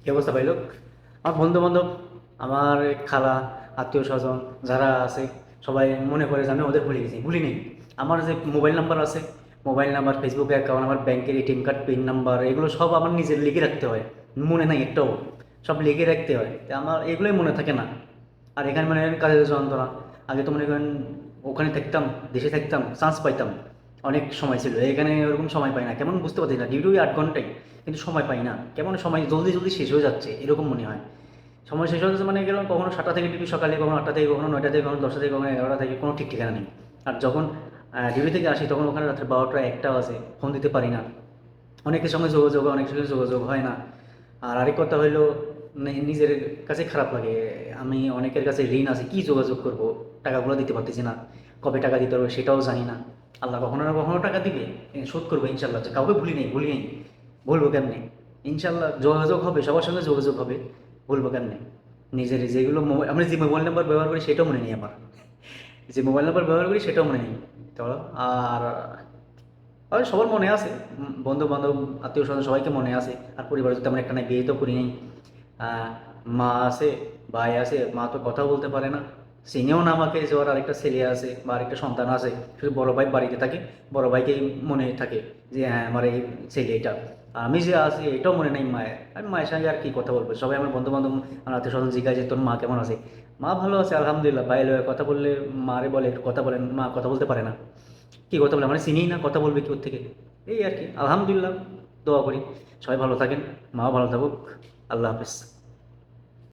কি অবস্থা ভাই লোক? আমার বন্ধু বান্ধব, আমার খালা, আত্মীয় স্বজন যারা আছে, সবাই মনে করে যে আমি ওদের ভুলে গেছি। ভুলি নেই। আমার যে মোবাইল নাম্বার আছে, মোবাইল নাম্বার, ফেসবুক অ্যাকাউন্ট, আমার ব্যাংকের এটিএম কার্ড পিন নাম্বার, এগুলো সব আমার নিজের লিখে রাখতে হয়। মনে নাই একটাও, সব লিখে রাখতে হয়। তা আমার এগুলোই মনে থাকে না। আর এখানে মনে করেন কাজের যন্ত্রণা। আগে তো মনে করেন ওখানে থাকতাম, দেশে থাকতাম, চান্স পাইতাম, অনেক সময় ছিল। এখানে ওরকম সময় পাই না, কেমন বুঝতে পারছি না। ডিউটি 8 ঘন্টাই, কিন্তু সময় পাই না। কেমন সময় জলদি জলদি শেষ হয়ে যাচ্ছে এরকম মনে হয়। সময় শেষ হয়ে যাচ্ছে মানে কেরকম, কখনো 7টা থেকে ডিউটি সকালে, কখনো 8টা থেকে, কখনো 9টা থেকে, কখনো 10টা থেকে, কখনো 11টা থেকে, কোনো ঠিক ঠিকানা নেই। আর যখন ডিউটি থেকে আসি তখন ওখানে রাত্রে 12টা 1টা বাজে, ফোন দিতে পারি না। অনেকের সঙ্গে যোগাযোগ হয়, অনেকের সঙ্গে যোগাযোগ হয় না। আর আরেক কথা হইলো, নিজের কাছে খারাপ লাগে। আমি অনেকের কাছে ঋণ আছে, কি যোগাযোগ করব, টাকাগুলো দিতে পারতেছি না। কবে টাকা দিতে পারবো সেটাও জানি না। আল্লাহ কখনো না কখনো টাকা দিবে, শোধ করবো ইনশাল্লাহ। কাউকে ভুলি নেই, ভুলি নেই, ভুলবো কেমনে? ইনশাল্লাহ যোগাযোগ হবে, সবার সঙ্গে যোগাযোগ হবে, ভুলবো কেমনে? নিজের যেগুলো মোবাইল, আমি যে মোবাইল নাম্বার ব্যবহার করি সেটাও মনে নেই আমার। যে মোবাইল নাম্বার ব্যবহার করি সেটাও মনে নেই। তো আর আর সবার মনে আছে, বন্ধু বান্ধব, আত্মীয় স্বজন সবাইকে মনে আছে। আর পরিবারে তো তেমন একটা নাই, বিয়ে তো করি নাই। আহ, মা আছে, ভাই আছে, মা তো কথা বলতে পারে না, চিনেও না আমাকে যে ওর আরেকটা ছেলে আছে বা আরেকটা সন্তান আছে। শুধু বড় ভাই বাড়িতে থাকে, বড় ভাইকেই মনে থাকে যে হ্যাঁ আমার এই ছেলে এটা। আর আমি যে আছি এটাও মনে নেই মায়ের। আমি মায়ের সঙ্গে আর কি কথা বলবো? সবাই আমার বন্ধু বান্ধব, আমার আত্মীয় স্বজন জিজ্ঞাসা যে তোর মা কেমন আছে। মা ভালো আছে আলহামদুলিল্লাহ। বাইরে কথা বললে মারে বলে একটু কথা বলেন, মা কথা বলতে পারে না। কি কথা বলে, মানে চিনি না, কথা বলবে কি ওর থেকে? এই আর কি, আলহামদুলিল্লাহ। দোয়া করি সবাই ভালো থাকেন, মাও ভালো থাকুক। আল্লাহ হাফেজ।